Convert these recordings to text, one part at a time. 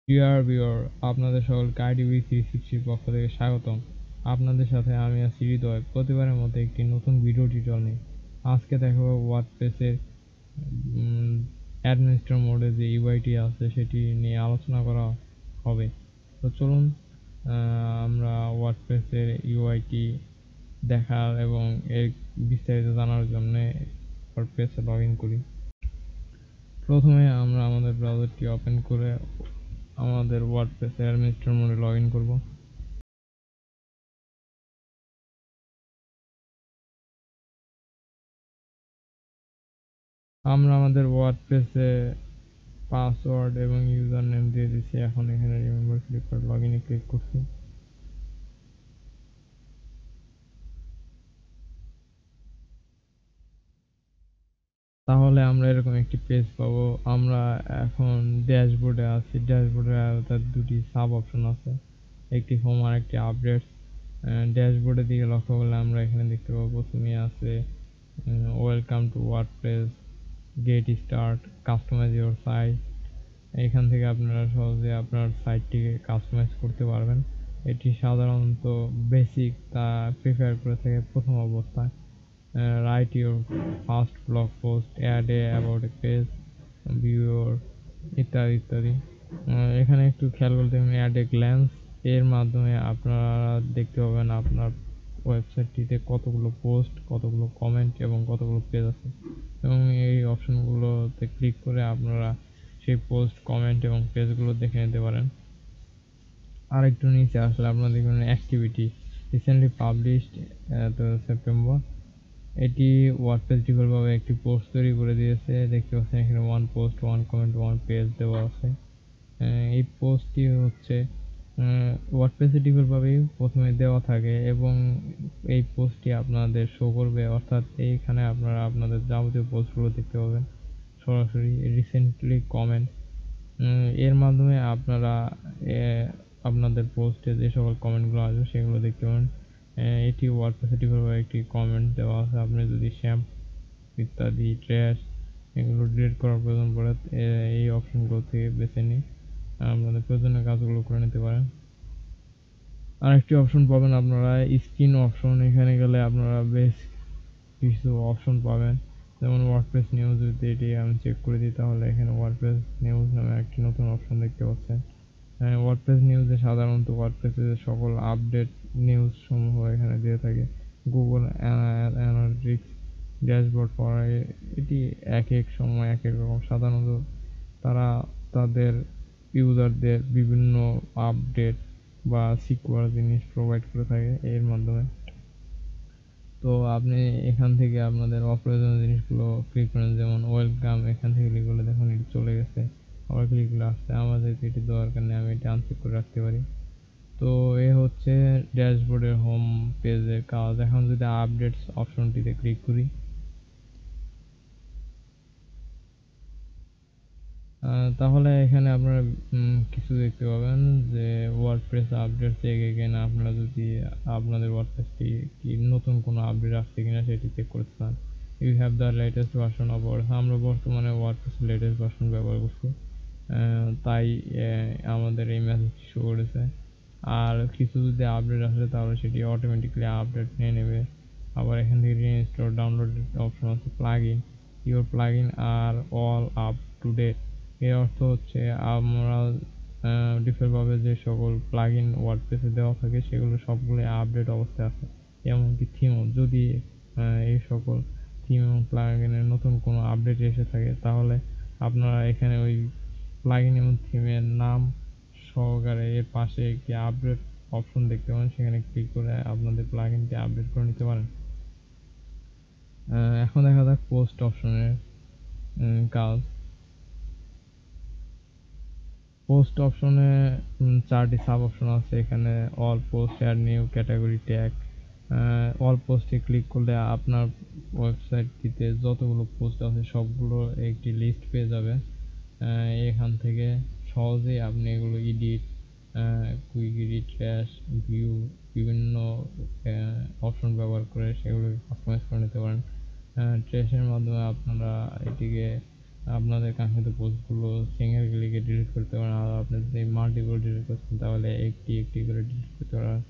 Dear viewer, আপনাদের সকলকে IDB 360 পক্ষ থেকে স্বাগতম। আপনাদের সাথে আমি আছি হৃদয়, প্রতিবারের মতো একটি নতুন ভিডিও টিউটোরিয়াল নিয়ে। আজকে দেখাবো ওয়ার্ডপ্রেসের অ্যাডমিনিস্ট্রেটর মোডে যে ইউআইটি আছে সেটি নিয়ে আলোচনা করা হবে। তো চলুন আমরা ওয়ার্ডপ্রেসের ইউআইটি দেখার এবং এর বিস্তারিত জানার জন্য ওয়ার্ডপ্রেসে লগ ইন করি। প্রথমে আমরা আমাদের ব্রাউজারটি ওপেন করে আমাদের ওয়ার্ডপ্রেস অ্যাডমিনিস্ট্রেটর মোডে লগ ইন করব। আমরা আমাদের ওয়ার্ডপ্রেসে পাসওয়ার্ড এবং ইউজার নেম দিয়ে দিচ্ছি। এখন এখানে রিমেম্বার ক্লিক করে লগ ইনে ক্লিক করছি। তাহলে আমরা এরকম একটি পেজ পাবো। আমরা এখন ড্যাশবোর্ডে আছি। ড্যাশবোর্ডে তার দুটি সাব অপশন আছে, একটি হোম আর একটি আপডেট। ড্যাশবোর্ডের দিকে লক্ষ্য করলে আমরা এখানে দেখতে পাবো প্রথমে আছে welcome to WordPress, get start, customise your site. এখান থেকে আপনারা সহজে আপনার সাইটটিকে কাস্টমাইজ করতে পারবেন। এটি সাধারণত বেসিক তা প্রিফার করে থাকে প্রথম অবস্থায়। Write your first blog post, add a about a page, ভিউর ইত্যাদি ইত্যাদি। এখানে একটু খেয়াল করতে হবে অ্যাড এ গ্ল্যান্স, এর মাধ্যমে আপনারা দেখতে পাবেন আপনার ওয়েবসাইটটিতে কতগুলো পোস্ট, কতগুলো কমেন্ট এবং কতগুলো পেজ আছে, এবং এই অপশনগুলোতে ক্লিক করে আপনারা সেই পোস্ট, কমেন্ট এবং পেজগুলো দেখে নিতে পারেন। আর একটু নিচে আসলে আপনারা দেখবেন অ্যাক্টিভিটি রিসেন্টলি পাবলিশড সেপ্টেম্বর। এটি ওয়ার্ডপ্রেস ডিফল্টভাবে একটি পোস্ট তৈরি করে দিয়েছে। দেখতে পাচ্ছেন এখানে one post, one comment, one page দেওয়া আছে। এই পোস্টটি হচ্ছে ওয়ার্ডপ্রেসে ডিফল্টভাবেই প্রথমে দেওয়া থাকে এবং এই পোস্টটি আপনাদের শো করবে, অর্থাৎ এইখানে আপনারা আপনাদের যাবতীয় পোস্টগুলো দেখতে পাবেন সরাসরি। রিসেন্টলি কমেন্ট, এর মাধ্যমে আপনারা আপনাদের পোস্টে যে সকল কমেন্টগুলো আসবে সেগুলো দেখতে পাবেন। এটি ওয়ার্ডপ্রেসে ডিফল্টভাবে একটি কমেন্ট দেওয়া আছে। আপনি যদি শ্যাম্প ইত্যাদি ট্র্যাশ এগুলো ডিলিট করার প্রয়োজন পড়ে এই অপশনগুলো থেকে বেছে নিয়ে আপনাদের প্রয়োজনীয় কাজগুলো করে নিতে পারেন। আরেকটি অপশন পাবেন আপনারা স্ক্রিন অপশন। এখানে গেলে আপনারা বেশ কিছু অপশন পাবেন, যেমন ওয়ার্ডপ্রেস নিউজ। যদি এটি আমি চেক করে দিই তাহলে এখানে ওয়ার্ডপ্রেস নিউজ নামে একটি নতুন অপশন দেখতে পাচ্ছেন। ওয়ার্ডপ্রেস নিউজে সাধারণত ওয়ার্ডপ্রেসের সকল আপডেট নিউজ সমূহ এখানে দিয়ে থাকে। গুগল অ্যানালিটিক্স ড্যাশবোর্ড পাওয়া, এটি এক এক সময় এক এক রকম। সাধারণত তারা তাদের ইউজারদের বিভিন্ন আপডেট বা সিকিউর জিনিস প্রোভাইড করে থাকে এর মাধ্যমে। তো আপনি এখান থেকে আপনাদের অপ্রয়োজনীয় জিনিসগুলো ক্লিক করেন, যেমন ওয়েলকাম, এখান থেকে ক্লিক করলে দেখুন এটি চলে গেছে, আবার ক্লিক করলে আসছে। আমাদের এটি দরকার নেই, আমি এটি আনচেক করে রাখতে পারি। তো এ হচ্ছে ড্যাশবোর্ডের হোম পেজের কাজ। এখন যদি আপডেটস অপশনটিতে ক্লিক করি, তাহলে এখানে আপনারা কিছু দেখতে পাবেন যে ওয়ার্ডপ্রেস আপডেট চেক এগেইন। আপনারা যদি আপনাদের ওয়ার্ডপ্রেসটি কি নতুন কোনো আপডেট আসছে কিনা সেটি চেক করতে চান, you have the latest version of Word. আমরা বর্তমানে ওয়ার্ডপ্রেসের লেটেস্ট ভার্সন ব্যবহার করছি, তাই আমাদের এই মেসেজটি শো করেছে। আর কিছু যদি আপডেট আসে তাহলে সেটি অটোমেটিক্যালি আপডেট নিয়ে নেবে। আবার এখান থেকে রিইনস্টল ডাউনলোড অপশন আছে। Plugin, your plugin are all up to date. এর অর্থ হচ্ছে আমরা ডিফল্টভাবে যে সকল প্লাগইন ওয়ার্ডপ্রেসে দেওয়া থাকে সেগুলো সবগুলোই আপডেট অবস্থায় আছে। এমনকি থিমও, যদি এই সকল থিম এবং প্লাগইনের নতুন কোনো আপডেট এসে থাকে তাহলে আপনারা এখানে ওই প্লাগইন এবং থিমের নাম সহকারে এর পাশে একটি আপডেট অপশন দেখতে পাবেন, সেখানে ক্লিক করে আপনাদের প্লাগইনটি আপডেট করে নিতে পারেন। এখন দেখা যাক পোস্ট অপশনের কাজ। পোস্ট অপশনে চারটি সাব অপশন আছে। এখানে all post, add new category, tag. All পোস্টে ক্লিক করলে আপনার ওয়েবসাইটটিতে যতগুলো পোস্ট আছে সবগুলো একটি লিস্ট পেয়ে যাবে। এখান থেকে সহজেই আপনি এগুলো edit, quick edit, trash, view, বিভিন্ন অপশন ব্যবহার করে সেগুলো কাস্টমাইজ করে নিতে পারেন। ট্র্যাশের মাধ্যমে আপনারা এটিকে আপনাদের কাঙ্ক্ষিত পোস্টগুলো সিঙ্গেল ক্লিকে ডিলিট করতে পারেন। আর আপনি যদি মাল্টিপল ডিলিট করতে চান তাহলে একটি একটি করে ডিলিট করতে পারেন।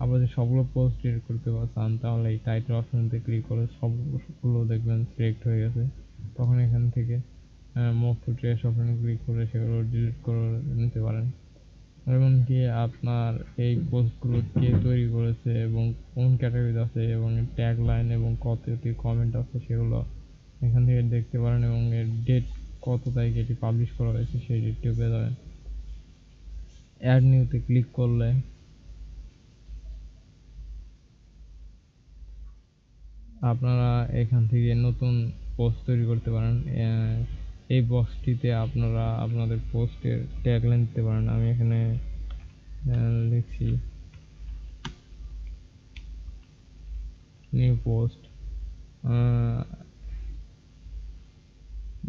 আবার যদি সবগুলো পোস্ট ডিলিট করতে চান তাহলে এই টাইটেল অপশনতে ক্লিক করে সবগুলো দেখবেন সিলেক্ট হয়ে গেছে। তখন এখান থেকে মুভ টু ট্রেস অপশনে ক্লিক করে সেগুলো ডিলিট করে নিতে পারেন। এমনকি আপনার এই পোস্টগুলো কে তৈরি করেছে এবং কোন ক্যাটাগরিতে আছে এবং ট্যাগ লাইন এবং কতটি কমেন্ট আছে সেগুলো এখান থেকে দেখতে পারেন এবং এর ডেট কত তারিখে এটি পাবলিশ করা হয়েছে সেই ডেটটিও পেয়ে যাবেন। অ্যাড নিউতে ক্লিক করলে আপনারা এখান থেকে নতুন পোস্ট তৈরি করতে পারেন। এই বক্সটিতে আপনারা আপনাদের পোস্টের ট্যাগলাইন দিতে পারেন। আমি এখানে লিখছি নিউ পোস্ট,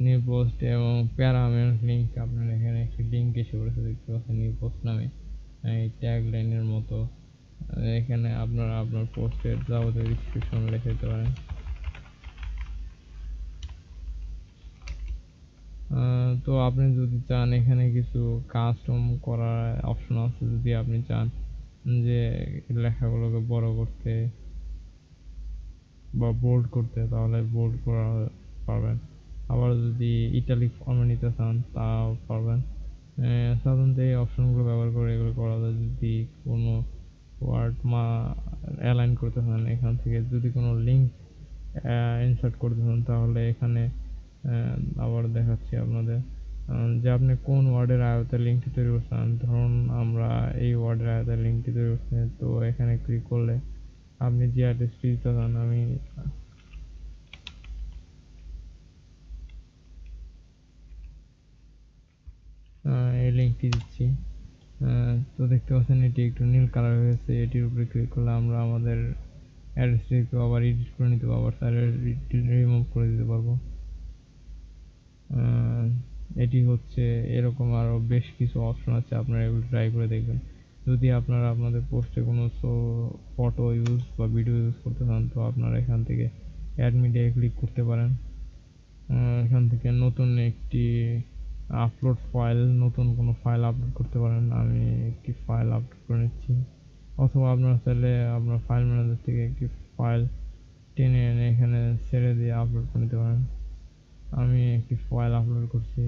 নিউ পোস্ট এবং প্যারামেন্ট লিঙ্ক। আপনারা এখানে একটি লিঙ্ক এসে পড়েছে দেখতে পাচ্ছেন নিউ পোস্ট নামে, এই ট্যাগ লাইনের মতো। এখানে আপনারা আপনার পোস্টের যাবতীয় ডিসক্রিপশন লিখে দিতে পারেন। তো আপনি যদি চান এখানে কিছু কাস্টম করার অপশন আছে। যদি আপনি চান যে লেখাগুলোকে বড় করতে বা বোল্ড করতে তাহলে বোল্ড করা পারবেন। আবার যদি ইটালিক ফর্মে নিতে চান তাও পারবেন। সাধারণত এই অপশনগুলো ব্যবহার করে এগুলো করা যায়। যদি কোনো ওয়ার্ড অ্যালাইন করতে চান এখান থেকে, যদি কোনো লিঙ্ক ইনসার্ট করতে চান তাহলে এখানে আবার দেখাচ্ছি আপনাদের যে আপনি কোন ওয়ার্ডের আয়তায় লিঙ্কটি তৈরি করতে চান। ধরুন আমরা এই ওয়ার্ডের আয়তায় লিঙ্কটি তৈরি করতে চাই, তো এখানে ক্লিক করলে আপনি যে অ্যাড্রেসটি দিতে চান, আমি এই লিঙ্কটি দিচ্ছি। তো দেখতে পাচ্ছেন এটি একটু নীল কালার হয়েছে। এটির উপরে ক্লিক করলে আমরা আমাদের অ্যাড্রেসটি আবার এডিট করে নিতে পারবো, তাহলে রিমুভ করে দিতে পারবো। এটি হচ্ছে এরকম আরও বেশ কিছু অপশন আছে, আপনারা এগুলো ট্রাই করে দেখবেন। যদি আপনারা আপনাদের পোস্টে কোনো ফটো ইউজ বা ভিডিও ইউজ করতে চান তো আপনারা এখান থেকে অ্যাড মিডিয়ায় ক্লিক করতে পারেন। এখান থেকে নতুন একটি আপলোড ফাইল, নতুন কোনো ফাইল আপলোড করতে পারেন। আমি একটি ফাইল আপলোড করে নিচ্ছি, অথবা আপনারা চাইলে আপনার ফাইল ম্যানেজার থেকে একটি ফাইল টেনে এনে এখানে ছেড়ে দিয়ে আপলোড করে নিতে পারেন। আমি একটি ফাইল আপলোড করছি।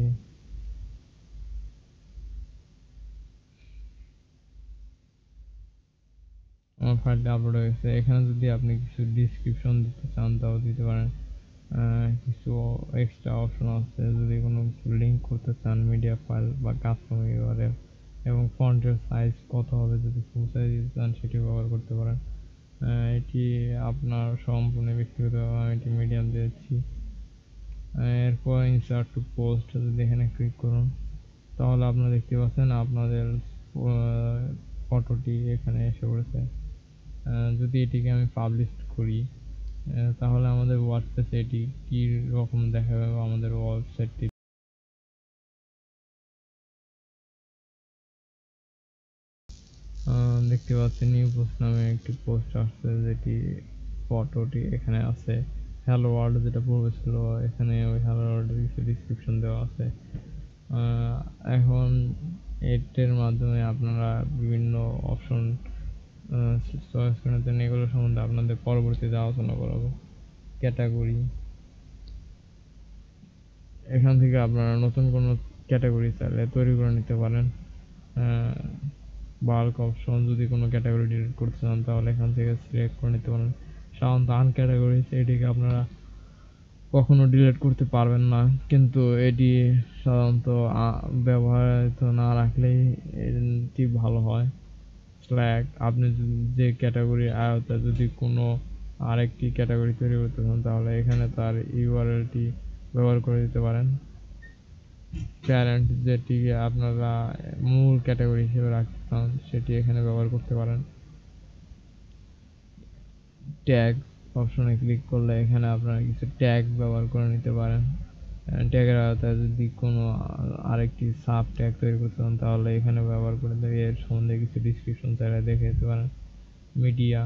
আমার ফাইলটা আপলোড হয়ে গেছে। এখানে যদি আপনি কিছু ডিসক্রিপশন দিতে চান তাও দিতে পারেন। কিছু এক্সট্রা অপশন আছে, যদি কোনো কিছু লিঙ্ক করতে চান মিডিয়া ফাইল বা কাস্টম ইউআরএল এবং ফন্টের সাইজ কত হবে যদি ফুল সাইজ দিতে চান সেটি ব্যবহার করতে পারেন। এটি আপনার সম্পূর্ণ ব্যক্তিগত, আমি এটি মিডিয়াম দিয়েছি। এরপর ইনসার্ট টু পোস্ট যদি এখানে ক্লিক করুন তাহলে আপনারা দেখতে পাচ্ছেন আপনাদের ফটোটি এখানে এসে পড়েছে। যদি এটিকে আমি পাবলিশ করি তাহলে আমাদের ওয়ার্ডপ্রেসে এটি কী রকম দেখাবে বা আমাদের ওয়েবসাইটটি দেখতে পাচ্ছি নিউ পোস্ট নামে একটি পোস্ট আসছে, যেটি ফটোটি এখানে আছে। হ্যালো ওয়ার্ল্ড যেটা পূর্বে ছিল এখানে ওই হ্যালো ওয়ার্ল্ডের কিছু ডিসক্রিপশন দেওয়া আছে। এখন এটার মাধ্যমে আপনারা বিভিন্ন অপশন চয়েস করে নিতেন। এগুলো সম্বন্ধে আপনাদের পরবর্তীতে আলোচনা করাবো। ক্যাটাগরি, এখান থেকে আপনারা নতুন কোনো ক্যাটাগরি চাইলে তৈরি করে নিতে পারেন। বাল্ক অপশন, যদি কোনো ক্যাটাগরি ডিলিট করতে চান তাহলে এখান থেকে সিলেক্ট করে নিতে পারেন। সাধারণত আনক্যাটাগরি এটিকে আপনারা কখনো ডিলিট করতে পারবেন না, কিন্তু এটি সাধারণত ব্যবহৃত না রাখলেই এটি ভালো হয়। স্ল্যাগ, আপনি যে ক্যাটাগরির আয়তায় যদি কোনো আরেকটি ক্যাটাগরি তৈরি করতে চান তাহলে এখানে তার ইউআরএলটি ব্যবহার করে দিতে পারেন। প্যারেন্ট, যেটি আপনারা মূল ক্যাটাগরি হিসেবে রাখতে চান সেটি এখানে ব্যবহার করতে পারেন। ট্যাগ অপশনে ক্লিক করলে এখানে আপনারা কিছু ট্যাগ ব্যবহার করে নিতে পারেন। ট্যাগের আওতায় যদি কোনো আরেকটি সাব ট্যাগ তৈরি করতে চান তাহলে এখানে ব্যবহার করে এর সম্বন্ধে কিছু ডিসক্রিপশন চাইলে দেখে নিতে পারেন। মিডিয়া,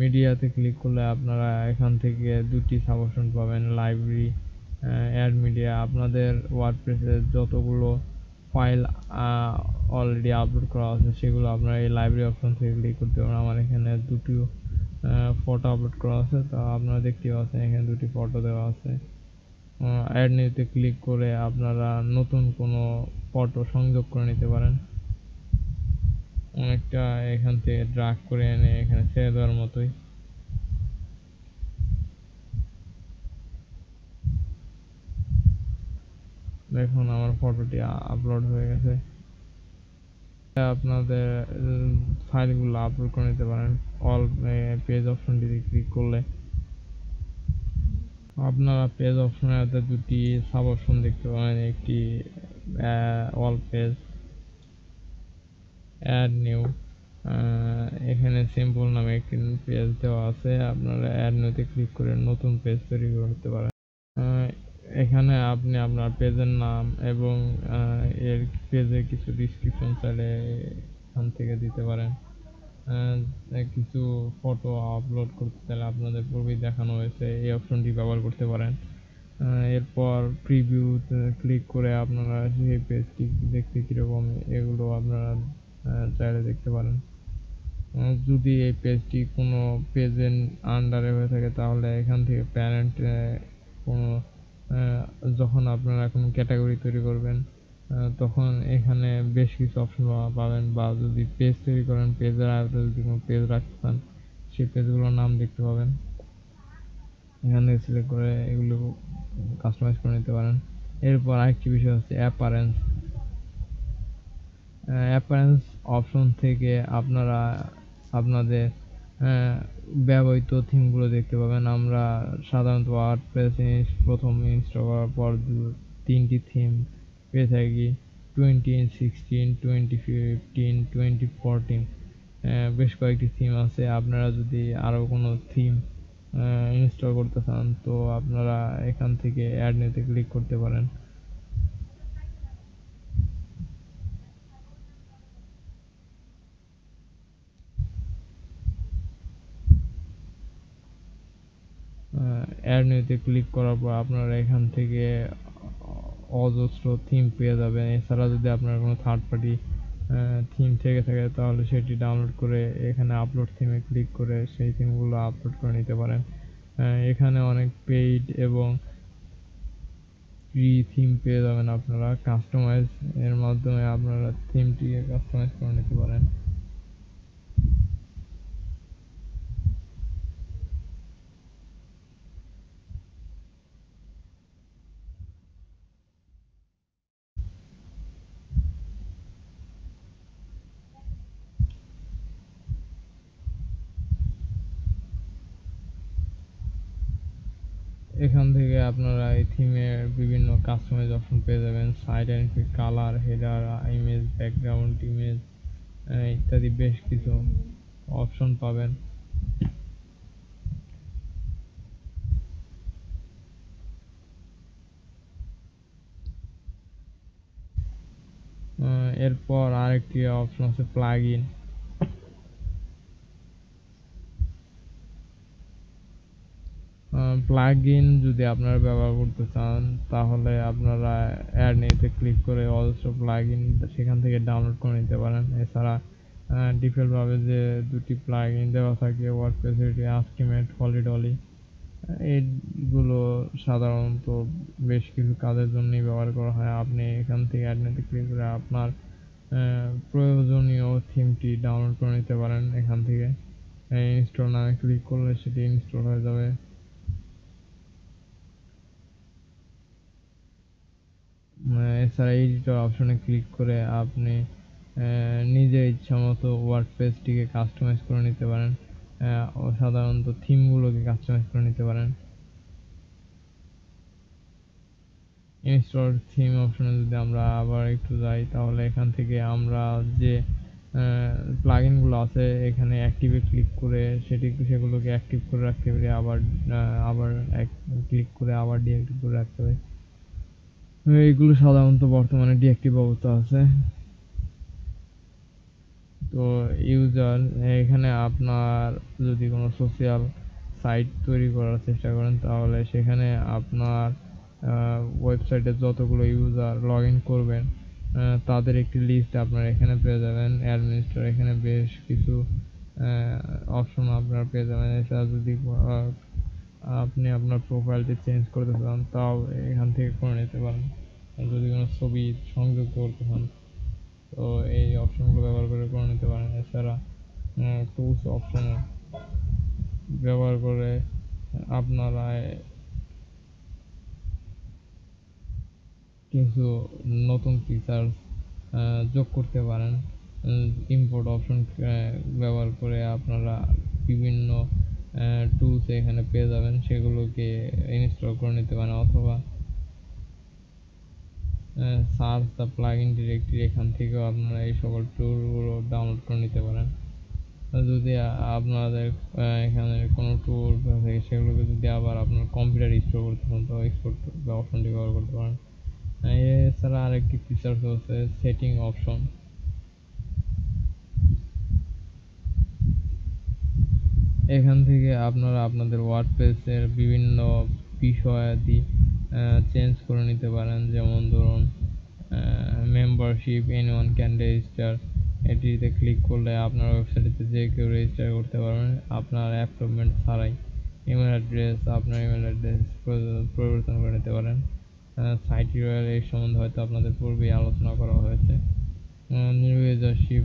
মিডিয়াতে ক্লিক করলে আপনারা এখান থেকে দুটি সাব অপশন পাবেন, লাইব্রেরি অ্যাড মিডিয়া আপনাদের ওয়ার্ডপ্রেসে যতগুলো ফাইল অলরেডি আপলোড করা আছে সেগুলো আপনারা এই লাইব্রেরি অপশন থেকে ক্লিক করতে পারেন। আমার এখানে দুটো ফটো আপলোড করা আছে, তা আপনারা দেখতে পাচ্ছেন এখানে দুটি ফটো দেওয়া আছে। অ্যাড নিউতে ক্লিক করে আপনারা নতুন কোনো ফটো সংযোগ করে নিতে পারেন। অনেকটা এখান থেকে ড্রাগ করে এনে এখানে ছেড়ে দেওয়ার মতোই। দেখুন আমার ফটোটি আপলোড হয়ে গেছে। আপনাদের ফাইলগুলো আপলোড করে নিতে পারেন অল পেজ অপশনটিতে ক্লিক করলে। আপনারা পেজ অপশনের হাতে দুটি সাব অপশন দেখতে পাবেন, একটি অল পেজ, অ্যাড নিউ। এখানে সিম্পল নামে একটি পেজ দেওয়া আছে, আপনারা অ্যাড নিউতে ক্লিক করে নতুন পেজ তৈরি করতে পারেন। এখানে আপনি আপনার পেজের নাম এবং এর পেজের কিছু ডিসক্রিপশন চাইলে এখান থেকে দিতে পারেন। কিছু ফটো আপলোড করতে চাইলে আপনাদের পূর্বেই দেখানো হয়েছে এই অপশনটি ব্যবহার করতে পারেন। এরপর প্রিভিউতে ক্লিক করে আপনারা সেই পেজটি দেখতে কীরকম এগুলো আপনারা চাইলে দেখতে পারেন। যদি এই পেজটি কোনো পেজের আন্ডারে হয়ে থাকে তাহলে এখান থেকে প্যারেন্ট কোনো যখন আপনারা কোনো ক্যাটাগরি তৈরি করবেন তখন এখানে বেশ কিছু অপশন পাবেন, বা যদি পেজ তৈরি করেন পেজের আয়তে যদি কোনো পেজ রাখতে চান সেই পেজগুলোর নাম দেখতে পাবেন। এখান থেকে সিলেক্ট করে এগুলো কাস্টমাইজ করে নিতে পারেন। এরপর আরেকটি বিষয় হচ্ছে অ্যাপারেন্স। অ্যাপারেন্স অপশন থেকে আপনারা আপনাদের ব্যবহৃত থিমগুলো দেখতে পাবেন। আমরা সাধারণত ওয়ার্ডপ্রেস প্রথম ইনস্টল করার পর তিনটি থিম পেয়ে থাকি, 2016, 2015, 2014। বেশ কয়েকটি থিম আছে। আপনারা যদি আরও কোনো থিম ইনস্টল করতে চান তো আপনারা এখান থেকে অ্যাড নিতে ক্লিক করতে পারেন। অ্যাড নিউতে ক্লিক করার পর আপনারা এখান থেকে অজস্র থিম পেয়ে যাবেন। এছাড়া যদি আপনার কোনো থার্ড পার্টি থিম থেকে থাকে তাহলে সেটি ডাউনলোড করে এখানে আপলোড থিমে ক্লিক করে সেই থিমগুলো আপলোড করে নিতে পারেন। এখানে অনেক পেইড এবং ফ্রি থিম পেয়ে যাবেন। আপনারা কাস্টমাইজ এর মাধ্যমে আপনারা থিমটিকে কাস্টমাইজ করে নিতে পারেন। এখান থেকে আপনারা এই থিমের বিভিন্ন কাস্টমাইজ অপশন পেয়ে যাবেন, side and colour, header, image, background image ইত্যাদি বেশ কিছু অপশন পাবেন। এরপর আরেকটি অপশন আছে প্লাগইন। প্লাগইন যদি আপনারা ব্যবহার করতে চান তাহলে আপনারা অ্যাড নিতে ক্লিক করে অজস্র প্লাগইন সেখান থেকে ডাউনলোড করে নিতে পারেন। এছাড়া ডিফল্টভাবে যে দুটি প্লাগইন দেওয়া থাকে ওয়ার্ডপ্রেস, আস্কিমেট, হলিডলি, এইগুলো সাধারণত বেশ কিছু কাজের জন্যই ব্যবহার করা হয়। আপনি এখান থেকে অ্যাড নিতে ক্লিক করে আপনার প্রয়োজনীয় থিমটি ডাউনলোড করে নিতে পারেন। এখান থেকে ইনস্টল নামে ক্লিক করলে সেটি ইনস্টল হয়ে যাবে। এছাড়া এডিটর অপশনে ক্লিক করে আপনি নিজের ইচ্ছামতো ওয়ার্ডপ্রেসটিকে কাস্টমাইজ করে নিতে পারেন। সাধারণত থিমগুলোকে কাস্টমাইজ করে নিতে পারেন। ইনস্টল থিম অপশনে যদি আমরা আবার একটু যাই তাহলে এখান থেকে আমরা যে প্লাগইনগুলো আছে এখানে অ্যাক্টিভে ক্লিক করে সেগুলোকে অ্যাক্টিভ করে রাখতে পারি, আবার আবার ক্লিক করে আবার ডিঅ্যাক্টিভ করে রাখতে পারি। এইগুলো সাধারণত বর্তমানে ডিঅ্যাক্টিভ অবস্থা আছে। তো ইউজার এখানে আপনার যদি কোনো সোশ্যাল সাইট তৈরি করার চেষ্টা করেন তাহলে সেখানে আপনার ওয়েবসাইটে যতগুলো ইউজার লগ ইন করবেন তাদের একটি লিস্ট আপনারা এখানে পেয়ে যাবেন। অ্যাডমিনিস্ট্রেটর এখানে বেশ কিছু অপশন আপনারা পেয়ে যাবেন। এছাড়া যদি আপনি আপনার প্রোফাইলটি চেঞ্জ করতে চান তাও এখান থেকে করে নিতে পারেন। যদি কোনো ছবি সংযুক্ত করতে চান তো এই অপশনগুলো ব্যবহার করে নিতে পারেন। এছাড়া টুলস অপশন ব্যবহার করে আপনারা কিছু নতুন ফিচার যোগ করতে পারেন। ইম্পোর্ট অপশন ব্যবহার করে আপনারা বিভিন্ন টুলস এখানে পেয়ে যাবেন, সেগুলোকে ইনস্টল করে নিতে পারেন অথবা সার্চ দ্য প্লাগইন ডিরেক্টরি এখান থেকেও আপনারা এই সকল টুলগুলো ডাউনলোড করে নিতে পারেন। যদি আপনাদের এখানে কোনো টুল থাকে সেগুলোকে যদি আবার আপনার কম্পিউটার ইনস্টল করতে চান তো এক্সপোর্ট বা অপশনটি ব্যবহার করতে পারেন। এছাড়া আরেকটি ফিচার হচ্ছে সেটিং অপশন। এখান থেকে আপনারা আপনাদের ওয়ার্ডপ্রেসের বিভিন্ন বিষয়াদি চেঞ্জ করে নিতে পারেন। যেমন ধরুন মেম্বারশিপ এনিওয়ান ক্যান রেজিস্টার, এটিতে ক্লিক করলে আপনার ওয়েবসাইটে যে কেউ রেজিস্টার করতে পারবেন আপনার অ্যাপ্রুভমেন্ট ছাড়াই। ইমেল অ্যাড্রেস, আপনার ইমেল অ্যাড্রেস পরিবর্তন করে নিতে পারেন। সাইট ইউআরএল এই সম্বন্ধে হয়তো আপনাদের পূর্বেই আলোচনা করা হয়েছে। New usership,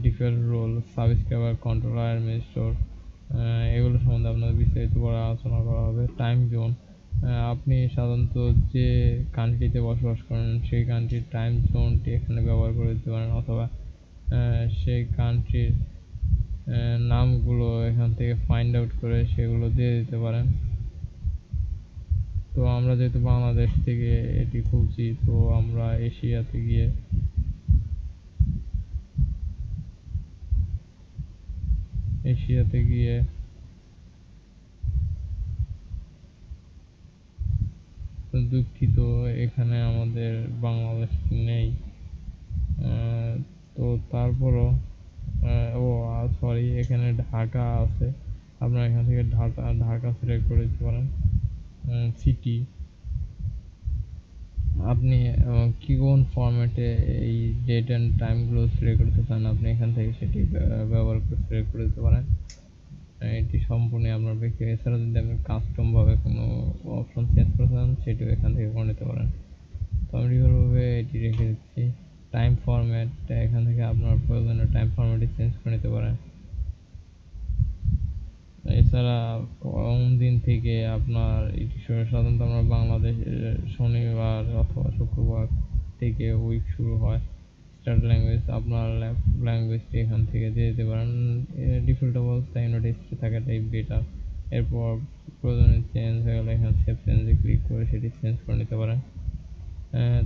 default role, subscriber control, administrator, এগুলো সম্বন্ধে আপনাদের বিস্তারিত পরে আলোচনা করা হবে। টাইম জোন, আপনি সাধারণত যে কান্ট্রিতে বসবাস করেন সেই কান্ট্রির টাইম জোনটি এখানে ব্যবহার করে দিতে পারেন অথবা সেই কান্ট্রির নামগুলো এখান থেকে ফাইন্ড আউট করে সেগুলো দিয়ে দিতে পারেন। তো আমরা যেহেতু বাংলাদেশ থেকে এটি খুলছি তো আমরা এশিয়াতে গিয়ে দুঃখিত এখানে আমাদের বাংলাদেশ নেই। তো তারপরও ও সরি, এখানে ঢাকা আছে, আপনারা এখান থেকে ঢাকা সিলেক্ট করে দিতে পারেন। সিটি, আপনি কোন ফরম্যাটে এই ডেট অ্যান্ড টাইমগুলো সিলেক্ট করতে চান আপনি এখান থেকে সেটি ব্যবহার করে সিলেক্ট করে দিতে পারেন। এটি সম্পূর্ণ আপনার ব্যক্তি। এছাড়া যদি আপনি কাস্টমভাবে কোনো অপশন চেঞ্জ করতে চান সেটিও এখান থেকে করে নিতে পারেন। তো আমি ডিফল্টভাবে এটি রেখে দিচ্ছি। টাইম ফরম্যাট, এখান থেকে আপনার প্রয়োজনীয় টাইম ফরম্যাটটি চেঞ্জ করে নিতে পারেন। এছাড়া কোন দিন থেকে আপনার এটি সাধারণত আমরা বাংলাদেশের শনিবার অথবা শুক্রবার থেকে উইক শুরু হয়। স্টার্ট ল্যাঙ্গুয়েজ, আপনার ল্যাঙ্গুয়েজটি এখান থেকে দিয়ে দিতে পারেন। ডিফল্ট অবস্থায় ইউনাইটেড স্টেটস থাকাটাই বেটার। এরপর প্রয়োজনে চেঞ্জ হয়ে গেলে এখানে সেভ চেঞ্জে ক্লিক করে সেটি চেঞ্জ করে নিতে পারেন।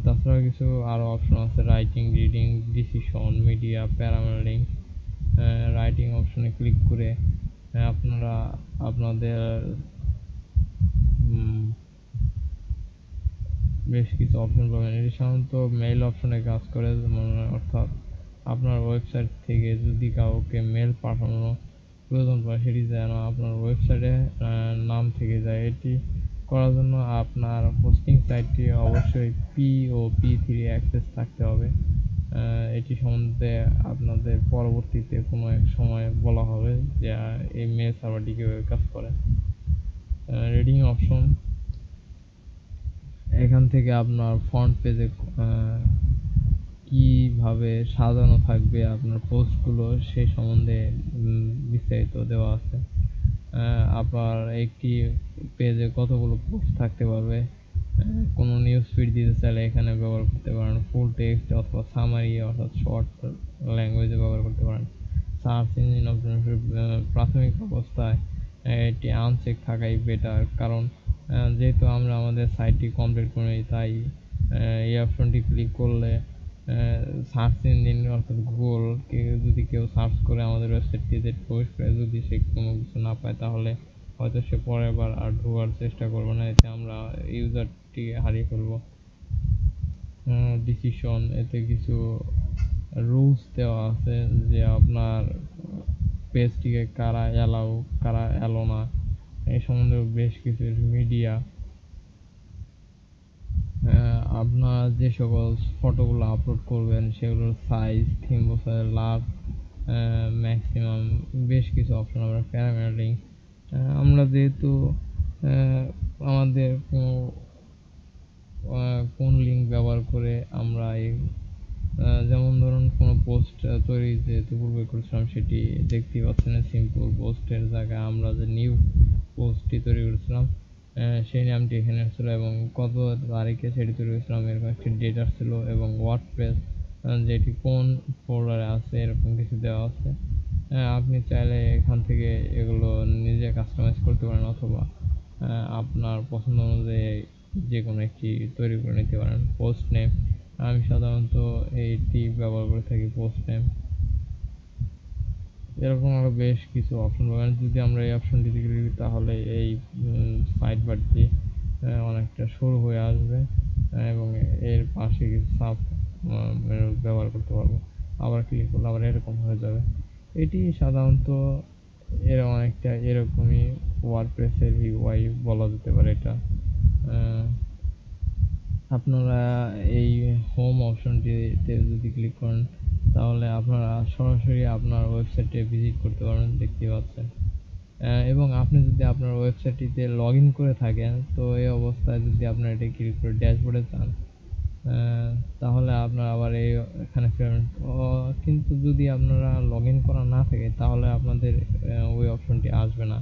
তাছাড়া কিছু আরও অপশন আছে, রাইটিং, রিডিং, ডিসিশন, মিডিয়া, প্যারামেডিং। রাইটিং অপশনে ক্লিক করে আপনারা আপনাদের বেশ কিছু অপশন পাবেন। এটি সাধারণত মেইল অপশনে কাজ করে, অর্থাৎ আপনার ওয়েবসাইট থেকে যদি কাউকে মেল পাঠানো প্রয়োজন পড়ে সেটি যেন আপনার ওয়েবসাইটে নাম থেকে যায়। এটি করার জন্য আপনার হোস্টিং সাইটটি অবশ্যই POP3 অ্যাক্সেস থাকতে হবে। এটি সম্বন্ধে আপনাদের পরবর্তীতে কোনো এক সময় বলা হবে যে এই মেল সার্ভারটি কীভাবে কাজ করে। রিডিং অপশন, এখান থেকে আপনার ফ্রন্ট পেজে কিভাবে সাজানো থাকবে আপনার পোস্টগুলো সেই সম্বন্ধে বিস্তারিত দেওয়া আছে। আপনার একটি পেজে কতগুলো পোস্ট থাকতে পারবে, কোনো নিউজ ফিড দিতে চাইলে এখানে ব্যবহার করতে পারেন। ফুল টেক্সট অথবা সামারি অর্থাৎ শর্ট ল্যাঙ্গুয়েজে ব্যবহার করতে পারেন। সার্চ ইঞ্জিন অপশন, প্রাথমিক অবস্থায় এটি আনচেক থাকাই বেটার, কারণ যেহেতু আমরা আমাদের সাইটটি কমপ্লিট করি তাই এই অপশনটি ক্লিক করলে সার্চ ইঞ্জিন অর্থাৎ গুগল যদি কেউ সার্চ করে আমাদের ওয়েবসাইটটিতে প্রবেশ করে যদি সে কোনো কিছু না পায় তাহলে হয়তো সে পরের বার আর ঢোকার চেষ্টা করবে না, এতে আমরা ইউজারটি হারিয়ে ফেলবো। ডিসিশন, এতে কিছু রুলস দেওয়া আছে যে আপনার পেজটিকে কারা অ্যালাউ কারা অ্যালো না এই সম্বন্ধে বেশ কিছু। মিডিয়া, আপনারা যে সকল ফটোগুলো আপলোড করবেন সেগুলোর সাইজ, থিম বসার, লাভ, ম্যাক্সিমাম, বেশ কিছু অপশন আমরা প্যারামেডিং। আমরা যেহেতু আমাদের কোন লিঙ্ক ব্যবহার করে আমরা এই যেমন ধরুন কোনো পোস্ট তৈরি যেহেতু পূর্বে করেছিলাম সেটি দেখতেই পাচ্ছেন, সিম্পল পোস্টের জায়গায় আমরা যে নিউ পোস্টটি তৈরি করেছিলাম সেই নামটি এখানে ছিল এবং কত তারিখে সেটি তৈরি করেছিলাম এরকম একটি ডেট আসছিল এবং ওয়ার্ডপ্রেস যেটি কোন ফোল্ডারে আছে এরকম কিছু দেওয়া আছে। আপনি চাইলে এখান থেকে এগুলো নিজে কাস্টমাইজ করতে পারেন অথবা আপনার পছন্দ অনুযায়ী যে কোনো একটি তৈরি করে নিতে পারেন। পোস্ট নেম, আমি সাধারণত এইটি ব্যবহার করে থাকি, পোস্ট নেম। এরকম আরও বেশ কিছু অপশন পাবেন। যদি আমরা এই অপশনটিতে ক্লিক করি তাহলে এই সাইড বারটি অনেকটা সরু হয়ে আসবে এবং এর পাশে কিছু সাব ব্যবহার করতে পারবো। আবার ক্লিক করলে আবার এরকম হয়ে যাবে। এটি সাধারণত অনেকটা এরকমই ওয়ার্ডপ্রেসের ইউআই বলা যেতে পারে এটা। আপনারা এই হোম অপশনটিতে যদি ক্লিক করেন তাহলে আপনারা সরাসরি আপনার ওয়েবসাইটে ভিজিট করতে পারবেন, দেখতে পাচ্ছেন। এবং আপনি যদি আপনার ওয়েবসাইটটিতে লগ ইন করে থাকেন তো এই অবস্থায় যদি আপনারা এটা ক্লিক করে ড্যাশবোর্ডে যান তাহলে আপনারা আবার এখানে ফেরবেন। কিন্তু যদি আপনারা লগ ইন করা না থাকে তাহলে আপনাদের ওই অপশনটি আসবে না।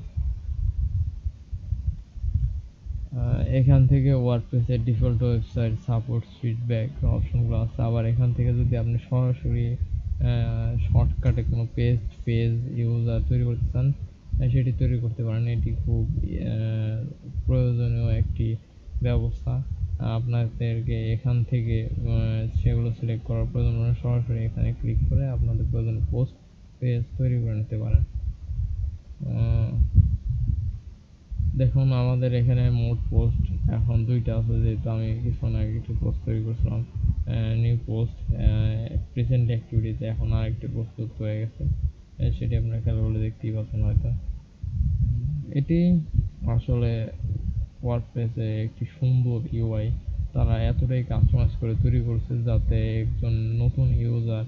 এখান থেকে ওয়ার্ডপ্রেসের ডিফল্ট ওয়েবসাইট সাপোর্ট ফিডব্যাক অপশনগুলো আছে। আবার এখান থেকে যদি আপনি সরাসরি শর্টকাটে কোনো পেজ ইউজার তৈরি করতে চান সেটি তৈরি করতে পারেন। এটি খুব প্রয়োজনীয় একটি ব্যবস্থা। আপনাদেরকে এখান থেকে সেগুলো সিলেক্ট করার প্রয়োজন মানে সরাসরি এখানে ক্লিক করে আপনাদের প্রয়োজনীয় পোস্ট পেজ তৈরি করে নিতে পারেন। দেখুন আমাদের এখানে মোট পোস্ট এখন 2টা আছে, যেহেতু আমি কিছুক্ষণ আগে একটি পোস্ট তৈরি করেছিলাম নিউ পোস্ট প্রেজেন্ট অ্যাক্টিভিটিতে, এখন আরেকটি পোস্ট যুক্ত হয়ে গেছে, সেটি আপনারা খেয়াল করলে দেখতেই পাচ্ছেন হয়তো। এটি আসলে ওয়ার্ডপ্রেসে একটি সুন্দর ইউআই তারা এতটাই কাস্টমাইজ করে তৈরি করছে যাতে একজন নতুন ইউজার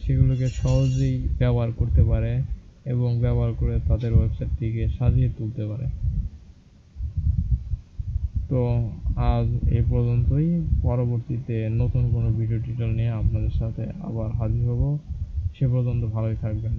সেগুলোকে সহজেই ব্যবহার করতে পারে এবং ব্যবহার করে তাদের ওয়েবসাইটটিকে সাজিয়ে তুলতে পারে। তো আজ এ পর্যন্তই। পরবর্তীতে নতুন কোনো ভিডিও টিউটোরিয়াল নিয়ে আপনাদের সাথে আবার হাজির হব। সে পর্যন্ত ভালোই থাকবেন।